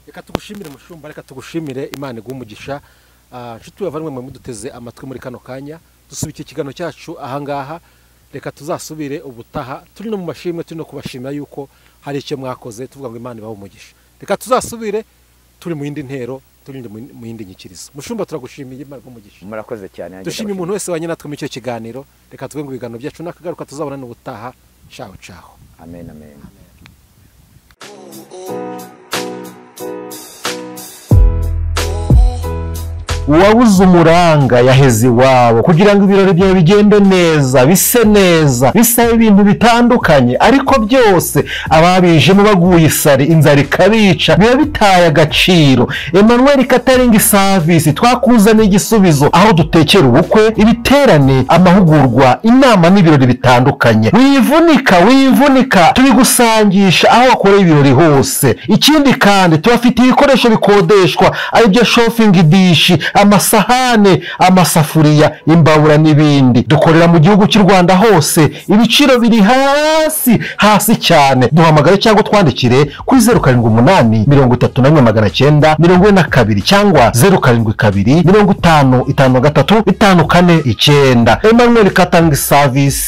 Reka tugushimire Mushumba, reka tugushimire, Imana igumugisha. Nshuti bavanywe mu muduteze amatwi muri kano kanya, dusubike ikiganiro cyacu ahangaha. Reka tuzasubire ubutaha, turi no mu mashimwe, turi no kubashimira yuko hari icyo mwakoze, tuvuga ngo Imana ibahe umugisha. Reka tuzasubire turi mu yindi ntero, turi mu yindi nyikirizo. Mushumba, turagushimiye, Imana igumugisha. Murakoze cyane. Dushimiye umuntu wese wanye natwe mu cyo kiganiro. Reka tuvuge ngo ibiganiro byacu nakagaruka tuzabona n'ubutaha. Ciao ciao. Amen, amen. uwabuze umuranga yaheze iwabo kugira ngo ibirori byawe bigende neza, bise neza, bisabe ibintu bitandukanye, ariko byose ababijemo baguye isari, inzara ikabica, biba bitaye agaciro. Emmanuel Catering Service twakuzaniye igisubizo, aho dutekera ubukwe, ibiterane, amahugurwa, inama n'ibirori bitandukanye. Wivunika tubigusangisha aho wakoreye ibirori hose. Ikindi kandi tubafitiye ibikoresho bikodeshwa, ari byo shopping dish, amasahane, amasafuriya, imbabura n'ibindi. Dukorera mu gihugu cy'u Rwanda hose, ibiciro biri hasi cyane. Duhamagare cyangwa twandikire kuri 0788 34 942 cyangwa 0722 55 53 54 9. Emmanuel Catering Service,